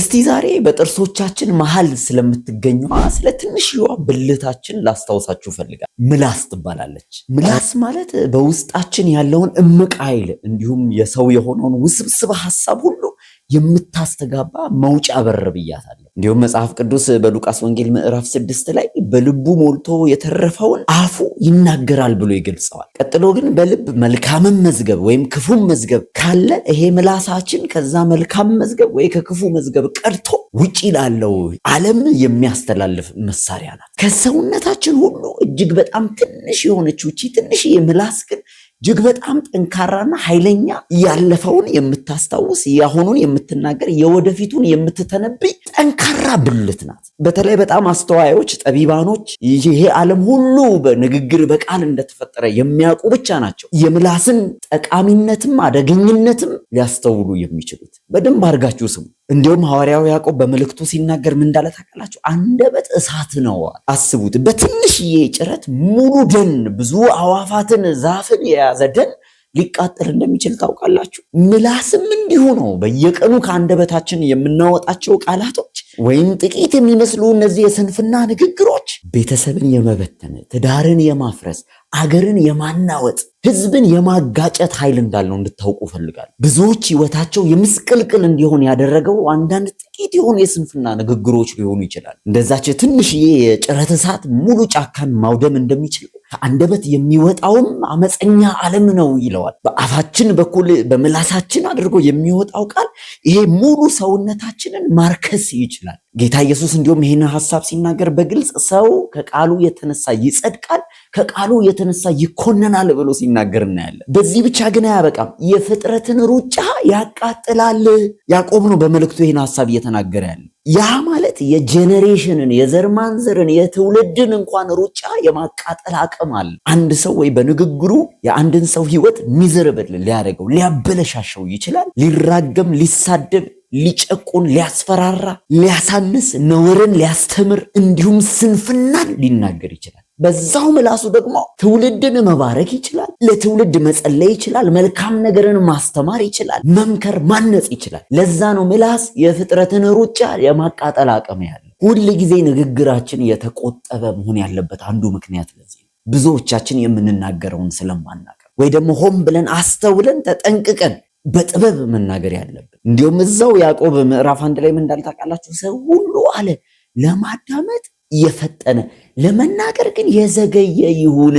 እስቲ ዛሬ በጥርሶቻችን መሃል ስለምትገኘው ስለ ትንሽዋ ብልታችን ላስታውሳችሁ ፈልጋለሁ። ምላስ ትባላለች። ምላስ ማለት በውስጣችን ያለውን እምቅ ኃይል እንዲሁም የሰው የሆነውን ውስብስብ ሐሳብ ሁሉ የምታስተጋባ መውጫ በር ብያታለሁ። እንዲሁም መጽሐፍ ቅዱስ በሉቃስ ወንጌል ምዕራፍ 6 ላይ በልቡ ሞልቶ የተረፈውን አፉ ይናገራል ብሎ ይገልጸዋል። ቀጥሎ ግን በልብ መልካም መዝገብ ወይም ክፉ መዝገብ ካለ ይሄ ምላሳችን ከዛ መልካም መዝገብ ወይ ከክፉ መዝገብ ቀርቶ ውጪ ላለው ዓለም የሚያስተላልፍ መሳሪያ ናት። ከሰውነታችን ሁሉ እጅግ በጣም ትንሽ የሆነችው እቺ ትንሽ ምላስ ግን እጅግ በጣም ጠንካራና ኃይለኛ ያለፈውን የምታስታውስ ያሁኑን የምትናገር የወደፊቱን የምትተነብይ ጠንካራ ብልት ናት። በተለይ በጣም አስተዋዮች ጠቢባኖች ይሄ ዓለም ሁሉ በንግግር በቃል እንደተፈጠረ የሚያውቁ ብቻ ናቸው የምላስን ጠቃሚነትም አደገኝነትም ሊያስተውሉ የሚችሉት። በደንብ አድርጋችሁ ስሙ። እንዲሁም ሐዋርያው ያዕቆብ በመልእክቱ ሲናገር ምን እንዳለ ታውቃላችሁ? አንደበት እሳት ነው። አስቡት፣ በትንሽዬ ጭረት ሙሉ ደን ብዙ አዋፋትን ዛፍን የያዘ ደን ሊቃጠል እንደሚችል ታውቃላችሁ። ምላስም እንዲሁ ነው። በየቀኑ ከአንደበታችን የምናወጣቸው ቃላቶች ወይም ጥቂት የሚመስሉ እነዚህ የስንፍና ንግግሮች ቤተሰብን የመበተን ትዳርን የማፍረስ አገርን የማናወጥ ህዝብን የማጋጨት ኃይል እንዳለው እንድታውቁ ፈልጋለሁ። ብዙዎች ህይወታቸው የምስቅልቅል እንዲሆን ያደረገው አንዳንድ ጥቂት የሆኑ የስንፍና ንግግሮች ሊሆኑ ይችላል። እንደዛች ትንሽዬ የጭረት እሳት ሙሉ ጫካን ማውደም እንደሚችል ከአንደበት የሚወጣውም አመፀኛ ዓለም ነው ይለዋል። በአፋችን በኩል በምላሳችን አድርጎ የሚወጣው ቃል ይሄ ሙሉ ሰውነታችንን ማርከስ ይችላል። ጌታ ኢየሱስ እንዲሁም ይህን ሐሳብ ሲናገር በግልጽ ሰው ከቃሉ የተነሳ ይጸድቃል፣ ከቃሉ የተነሳ ይኮነናል ብሎ ሲናገር እናያለን። በዚህ ብቻ ግን አያበቃም፣ የፍጥረትን ሩጫ ያቃጥላል። ያዕቆብ ነው በመልእክቱ ይህን ሐሳብ እየተናገረ ያለ። ያ ማለት የጄኔሬሽንን የዘር ማንዘርን የትውልድን እንኳን ሩጫ የማቃጠል አቅም አለ። አንድ ሰው ወይ በንግግሩ የአንድን ሰው ህይወት ሚዘርብል ሊያደርገው ሊያበለሻሸው ይችላል። ሊራገም፣ ሊሳደብ፣ ሊጨቁን፣ ሊያስፈራራ፣ ሊያሳንስ፣ ነውርን ሊያስተምር እንዲሁም ስንፍናን ሊናገር ይችላል። በዛው ምላሱ ደግሞ ትውልድን መባረክ ይችላል፣ ለትውልድ መጸለይ ይችላል፣ መልካም ነገርን ማስተማር ይችላል፣ መምከር ማነጽ ይችላል። ለዛ ነው ምላስ የፍጥረትን ሩጫ የማቃጠል አቅም ያለው። ሁል ጊዜ ንግግራችን የተቆጠበ መሆን ያለበት አንዱ ምክንያት ለዚህ ነው። ብዙዎቻችን የምንናገረውን ስለማናቀር ወይ ደግሞ ሆን ብለን አስተውለን ተጠንቅቀን በጥበብ መናገር ያለብን። እንዲሁም እዛው ያዕቆብ ምዕራፍ 1 ላይ ምን እንዳለ ታውቃላችሁ? ሰው ሁሉ አለ ለማዳመጥ የፈጠነ ለመናገር ግን የዘገየ ይሁን።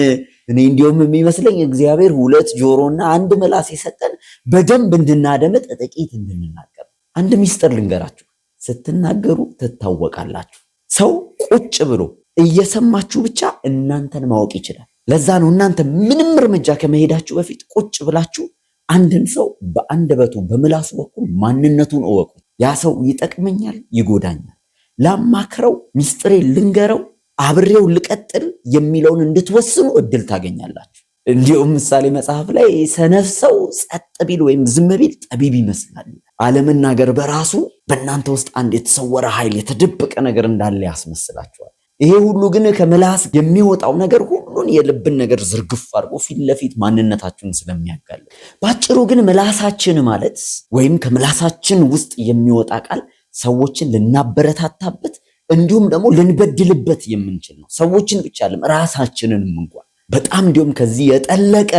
እኔ እንዲሁም የሚመስለኝ እግዚአብሔር 2 ጆሮና 1 ምላስ የሰጠን በደንብ እንድናደምጥ ጥቂት እንድንናገር። አንድ ሚስጥር ልንገራችሁ፣ ስትናገሩ ትታወቃላችሁ። ሰው ቁጭ ብሎ እየሰማችሁ ብቻ እናንተን ማወቅ ይችላል። ለዛ ነው እናንተ ምንም እርምጃ ከመሄዳችሁ በፊት ቁጭ ብላችሁ አንድን ሰው በአንደበቱ በምላሱ በኩል ማንነቱን እወቁ። ያ ሰው ይጠቅመኛል፣ ይጎዳኛል፣ ላማክረው፣ ሚስጥሬ ልንገረው፣ አብሬው ልቀጥል የሚለውን እንድትወስኑ እድል ታገኛላችሁ። እንዲሁም ምሳሌ መጽሐፍ ላይ ሰነፍ ሰው ጸጥ ቢል ወይም ዝም ቢል ጠቢብ ይመስላል። አለመናገር በራሱ በእናንተ ውስጥ አንድ የተሰወረ ኃይል የተደበቀ ነገር እንዳለ ያስመስላችኋል። ይሄ ሁሉ ግን ከምላስ የሚወጣው ነገር ሁሉን የልብን ነገር ዝርግፍ አድርጎ ፊት ለፊት ማንነታችሁን ስለሚያጋልጥ፣ ባጭሩ ግን ምላሳችን ማለት ወይም ከምላሳችን ውስጥ የሚወጣ ቃል ሰዎችን ልናበረታታበት እንዲሁም ደግሞ ልንበድልበት የምንችል ነው። ሰዎችን ብቻ አይደለም ራሳችንንም እንኳን በጣም እንዲሁም ከዚህ የጠለቀ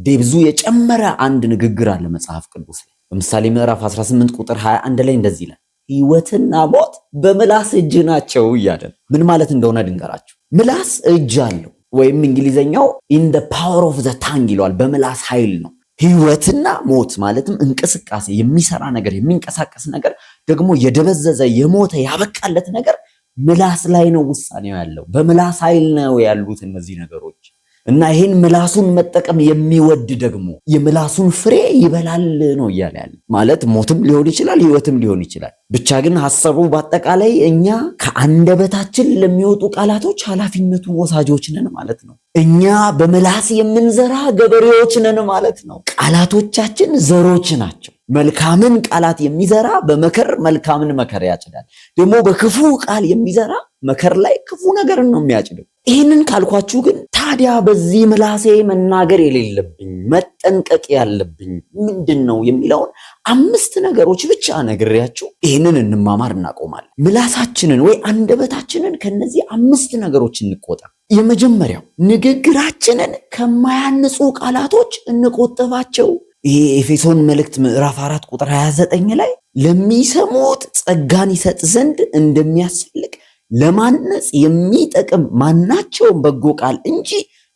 ብዙ የጨመረ አንድ ንግግር አለ መጽሐፍ ቅዱስ ላይ። በምሳሌ ምዕራፍ 18 ቁጥር 21 ላይ እንደዚህ ይላል፣ ሕይወትና ሞት በምላስ እጅ ናቸው እያለ። ምን ማለት እንደሆነ ድንገራችሁ። ምላስ እጅ አለው ወይም እንግሊዘኛው in the power of the tongue ይለዋል። በምላስ ኃይል ነው። ሕይወትና ሞት ማለትም እንቅስቃሴ የሚሰራ ነገር የሚንቀሳቀስ ነገር ደግሞ የደበዘዘ የሞተ ያበቃለት ነገር ምላስ ላይ ነው ውሳኔው ያለው። በምላስ ኃይል ነው ያሉት እነዚህ ነገሮች። እና ይሄን ምላሱን መጠቀም የሚወድ ደግሞ የምላሱን ፍሬ ይበላል ነው እያለ ያለ። ማለት ሞትም ሊሆን ይችላል፣ ህይወትም ሊሆን ይችላል። ብቻ ግን ሐሳቡ በአጠቃላይ እኛ ከአንደበታችን ለሚወጡ ቃላቶች ኃላፊነቱን ወሳጆች ነን ማለት ነው። እኛ በምላስ የምንዘራ ገበሬዎች ነን ማለት ነው። ቃላቶቻችን ዘሮች ናቸው። መልካምን ቃላት የሚዘራ በመከር መልካምን መከር ያጭዳል። ደግሞ በክፉ ቃል የሚዘራ መከር ላይ ክፉ ነገርን ነው የሚያጭደው። ይህንን ካልኳችሁ ግን ታዲያ በዚህ ምላሴ መናገር የሌለብኝ መጠንቀቅ ያለብኝ ምንድነው የሚለውን 5 ነገሮች ብቻ ነግሬያችሁ ይህንን እንማማር እናቆማለን። ምላሳችንን ወይ አንደበታችንን ከነዚህ 5 ነገሮች እንቆጠብ። የመጀመሪያው ንግግራችንን ከማያንጹ ቃላቶች እንቆጥባቸው። ይሄ ኤፌሶን መልእክት ምዕራፍ 4 ቁጥር 29 ላይ ለሚሰሙት ጸጋን ይሰጥ ዘንድ እንደሚያስፈልግ ለማነጽ የሚጠቅም ማናቸውም በጎ ቃል እንጂ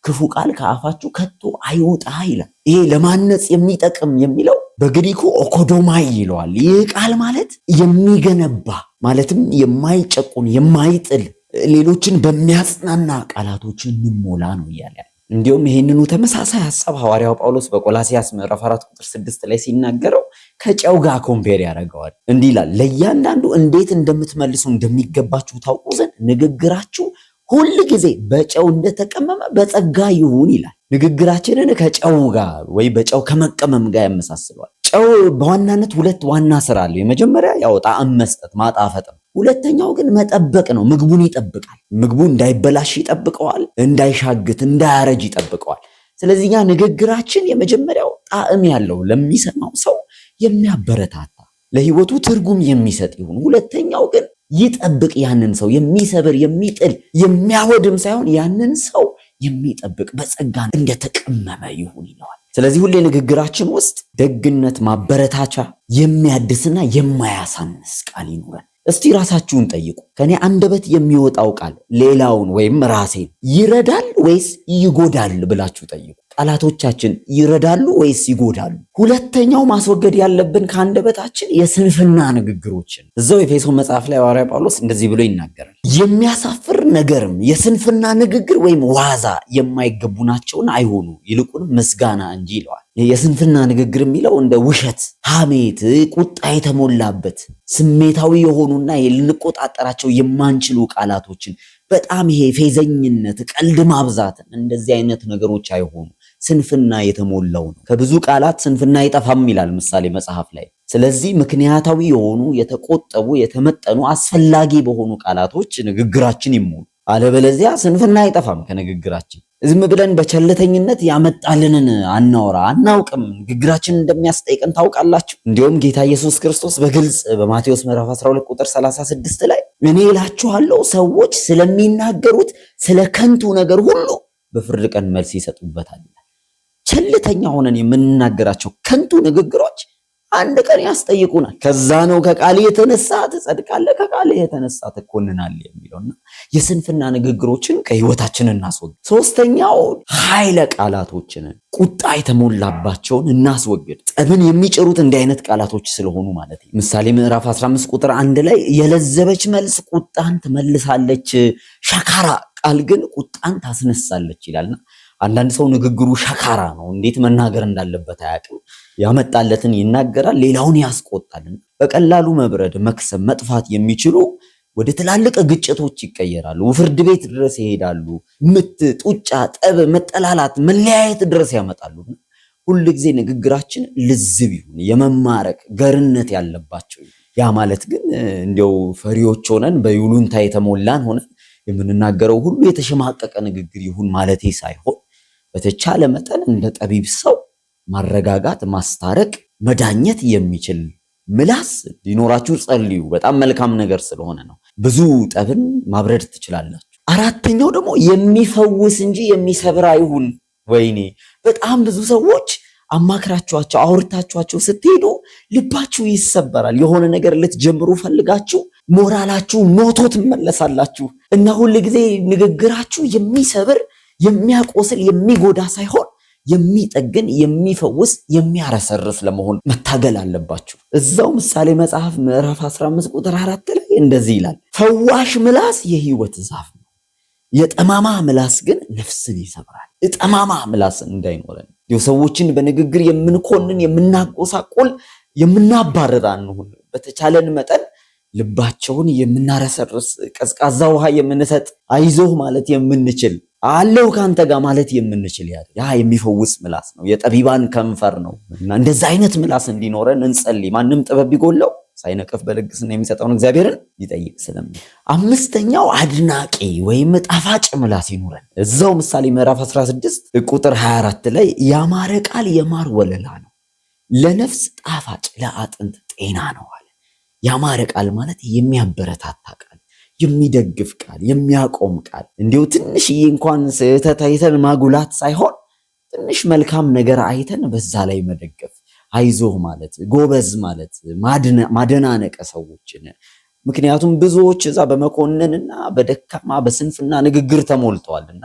ክፉ ቃል ከአፋችሁ ከቶ አይውጣ ይላል። ይሄ ለማነጽ የሚጠቅም የሚለው በግሪኩ ኦኮዶማይ ይለዋል። ይህ ቃል ማለት የሚገነባ ማለትም የማይጨቁን የማይጥል ሌሎችን በሚያጽናና ቃላቶች እንሞላ ነው እያለ። እንዲሁም ይህንኑ ተመሳሳይ ሐሳብ ሐዋርያው ጳውሎስ በቆላስይስ ምዕራፍ 4 ቁጥር 6 ላይ ሲናገረው ከጨው ጋር ኮምፔር ያደርገዋል። እንዲህ ይላል፣ ለእያንዳንዱ እንዴት እንደምትመልሱ እንደሚገባችሁ ታውቁ ዘንድ ንግግራችሁ ሁል ጊዜ በጨው እንደተቀመመ በጸጋ ይሁን ይላል። ንግግራችንን ከጨው ጋር ወይ በጨው ከመቀመም ጋር ያመሳስለዋል። ጨው በዋናነት 2 ዋና ስራ አለው። የመጀመሪያ ያው ጣዕም መስጠት ማጣፈጥ ነው። ሁለተኛው ግን መጠበቅ ነው። ምግቡን ይጠብቃል። ምግቡ እንዳይበላሽ ይጠብቀዋል፣ እንዳይሻግት እንዳያረጅ ይጠብቀዋል። ስለዚህ ያ ንግግራችን የመጀመሪያው ጣዕም ያለው ለሚሰማው ሰው የሚያበረታታ ለህይወቱ ትርጉም የሚሰጥ ይሁን። ሁለተኛው ግን ይጠብቅ፣ ያንን ሰው የሚሰብር የሚጥል የሚያወድም ሳይሆን ያንን ሰው የሚጠብቅ በጸጋ እንደተቀመመ ይሁን ይለዋል። ስለዚህ ሁሌ ንግግራችን ውስጥ ደግነት፣ ማበረታቻ፣ የሚያድስና የማያሳንስ ቃል ይኑረን። እስቲ ራሳችሁን ጠይቁ። ከኔ አንደበት የሚወጣው ቃል ሌላውን ወይም ራሴን ይረዳል ወይስ ይጎዳል ብላችሁ ጠይቁ። ቃላቶቻችን ይረዳሉ ወይስ ይጎዳሉ? ሁለተኛው ማስወገድ ያለብን ከአንደበታችን የስንፍና ንግግሮችን። እዛው ኤፌሶን መጽሐፍ ላይ ሐዋርያ ጳውሎስ እንደዚህ ብሎ ይናገራል። የሚያሳፍር ነገርም የስንፍና ንግግር ወይም ዋዛ የማይገቡ ናቸውን አይሆኑ፣ ይልቁንም ምስጋና እንጂ ይለዋል። የስንፍና ንግግር የሚለው እንደ ውሸት፣ ሐሜት፣ ቁጣ የተሞላበት ስሜታዊ የሆኑና ልንቆጣጠራቸው የማንችሉ ቃላቶችን በጣም ይሄ ፌዘኝነት፣ ቀልድ ማብዛትን እንደዚህ አይነት ነገሮች አይሆኑ። ስንፍና የተሞላው ነው። ከብዙ ቃላት ስንፍና አይጠፋም ይላል ምሳሌ መጽሐፍ ላይ። ስለዚህ ምክንያታዊ የሆኑ የተቆጠቡ የተመጠኑ አስፈላጊ በሆኑ ቃላቶች ንግግራችን ይሞሉ። አለበለዚያ ስንፍና አይጠፋም ከንግግራችን። ዝም ብለን በቸልተኝነት ያመጣልንን አናወራ አናውቅም። ንግግራችን እንደሚያስጠይቀን ታውቃላችሁ። እንዲሁም ጌታ ኢየሱስ ክርስቶስ በግልጽ በማቴዎስ ምዕራፍ 12 ቁጥር 36 ላይ እኔ እላችኋለሁ ሰዎች ስለሚናገሩት ስለ ከንቱ ነገር ሁሉ በፍርድ ቀን መልስ ይሰጡበታል። ቸልተኛ ሆነን የምንናገራቸው ከንቱ ንግግሮች አንድ ቀን ያስጠይቁናል። ከዛ ነው ከቃል የተነሳ ትጸድቃለህ፣ ከቃል የተነሳ ትኮንናለህ የሚለውና የስንፍና ንግግሮችን ከህይወታችን እናስወግድ። ሶስተኛው ኃይለ ቃላቶችን ቁጣ የተሞላባቸውን እናስወግድ። ጠብን የሚጭሩት እንዲህ አይነት ቃላቶች ስለሆኑ ማለት ነው። ምሳሌ ምዕራፍ 15 ቁጥር 1 ላይ የለዘበች መልስ ቁጣን ትመልሳለች፣ ሸካራ ቃል ግን ቁጣን ታስነሳለች ይላልና አንዳንድ ሰው ንግግሩ ሸካራ ነው። እንዴት መናገር እንዳለበት አያውቅም። ያመጣለትን ይናገራል፣ ሌላውን ያስቆጣል። በቀላሉ መብረድ፣ መክሰም፣ መጥፋት የሚችሉ ወደ ትላልቅ ግጭቶች ይቀየራሉ። ፍርድ ቤት ድረስ ይሄዳሉ። ምት፣ ጡጫ፣ ጠብ፣ መጠላላት፣ መለያየት ድረስ ያመጣሉ። ሁል ጊዜ ንግግራችን ልዝብ ይሁን፣ የመማረክ ገርነት ያለባቸው። ያ ማለት ግን እንዲያው ፈሪዎች ሆነን በይሉኝታ የተሞላን ሆነን የምንናገረው ሁሉ የተሸማቀቀ ንግግር ይሁን ማለቴ ሳይሆን በተቻለ መጠን እንደ ጠቢብ ሰው ማረጋጋት፣ ማስታረቅ፣ መዳኘት የሚችል ምላስ ሊኖራችሁ ጸልዩ። በጣም መልካም ነገር ስለሆነ ነው። ብዙ ጠብን ማብረድ ትችላላችሁ። አራተኛው ደግሞ የሚፈውስ እንጂ የሚሰብር አይሁን። ወይኔ በጣም ብዙ ሰዎች አማክራችኋቸው አውርታችኋቸው ስትሄዱ ልባችሁ ይሰበራል። የሆነ ነገር ልትጀምሩ ፈልጋችሁ ሞራላችሁ ሞቶ ትመለሳላችሁ እና ሁል ጊዜ ንግግራችሁ የሚሰብር የሚያቆስል የሚጎዳ ሳይሆን የሚጠግን የሚፈውስ የሚያረሰርፍ ለመሆን መታገል አለባችሁ። እዛው ምሳሌ መጽሐፍ ምዕራፍ 15 ቁጥር 4 ላይ እንደዚህ ይላል፣ ፈዋሽ ምላስ የሕይወት ዛፍ ነው፣ የጠማማ ምላስ ግን ነፍስን ይሰብራል። ጠማማ ምላስ እንዳይኖረን ሰዎችን በንግግር የምንኮንን የምናቆሳቆል የምናባረር አንሁን። በተቻለን መጠን ልባቸውን የምናረሰርስ ቀዝቃዛ ውሃ የምንሰጥ አይዞህ ማለት የምንችል አለው ካንተ ጋር ማለት የምንችል ያ የሚፈውስ ምላስ ነው። የጠቢባን ከንፈር ነው እና እንደዛ አይነት ምላስ እንዲኖረን እንጸልይ። ማንም ጥበብ ቢጎለው ሳይነቅፍ በልግስና የሚሰጠውን እግዚአብሔርን ይጠይቅ ስለሚል። አምስተኛው አድናቂ ወይም ጣፋጭ ምላስ ይኑረን። እዛው ምሳሌ ምዕራፍ 16 ቁጥር 24 ላይ ያማረ ቃል የማር ወለላ ነው፣ ለነፍስ ጣፋጭ ለአጥንት ጤና ነው አለ። ያማረ ቃል ማለት የሚያበረታታ ቃል፣ የሚደግፍ ቃል፣ የሚያቆም ቃል። እንዲሁ ትንሽዬ እንኳን ስህተት አይተን ማጉላት ሳይሆን ትንሽ መልካም ነገር አይተን በዛ ላይ መደገፍ፣ አይዞህ ማለት፣ ጎበዝ ማለት፣ ማደናነቀ ሰዎችን። ምክንያቱም ብዙዎች እዛ በመኮንንና በደካማ በስንፍና ንግግር ተሞልተዋልና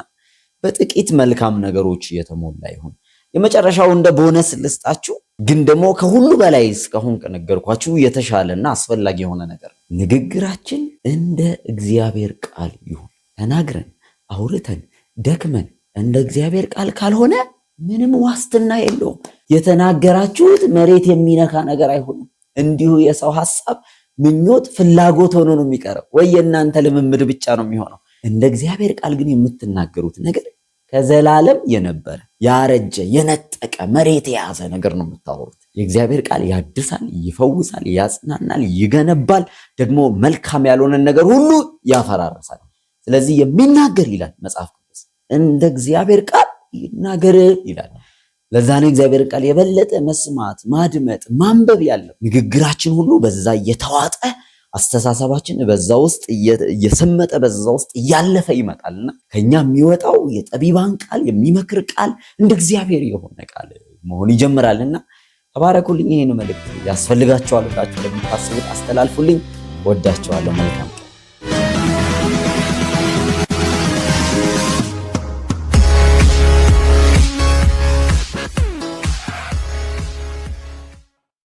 በጥቂት መልካም ነገሮች የተሞላ ይሁን። የመጨረሻው እንደ ቦነስ ልስጣችሁ፣ ግን ደግሞ ከሁሉ በላይ እስካሁን ከነገርኳችሁ የተሻለና አስፈላጊ የሆነ ነገር፣ ንግግራችን እንደ እግዚአብሔር ቃል ይሁን። ተናግረን አውርተን ደክመን እንደ እግዚአብሔር ቃል ካልሆነ ምንም ዋስትና የለውም። የተናገራችሁት መሬት የሚነካ ነገር አይሆንም። እንዲሁ የሰው ሐሳብ፣ ምኞት፣ ፍላጎት ሆኖ ነው የሚቀረው፣ ወይ የእናንተ ልምምድ ብቻ ነው የሚሆነው። እንደ እግዚአብሔር ቃል ግን የምትናገሩት ነገር ከዘላለም የነበረ ያረጀ የነጠቀ መሬት የያዘ ነገር ነው የምታወሩት። የእግዚአብሔር ቃል ያድሳል፣ ይፈውሳል፣ ያጽናናል፣ ይገነባል፣ ደግሞ መልካም ያልሆነን ነገር ሁሉ ያፈራርሳል። ስለዚህ የሚናገር ይላል መጽሐፍ ቅዱስ እንደ እግዚአብሔር ቃል ይናገር ይላል። ለዛ ነው እግዚአብሔር ቃል የበለጠ መስማት፣ ማድመጥ፣ ማንበብ ያለው። ንግግራችን ሁሉ በዛ እየተዋጠ አስተሳሰባችን በዛ ውስጥ እየሰመጠ በዛ ውስጥ እያለፈ ይመጣልና ከኛ የሚወጣው የጠቢባን ቃል፣ የሚመክር ቃል፣ እንደ እግዚአብሔር የሆነ ቃል መሆን ይጀምራልና ተባረኩልኝ። ይሄን መልእክት ያስፈልጋቸዋል ብላችሁ ለምታስቡት አስተላልፉልኝ። ወዳቸዋለሁ። መልካም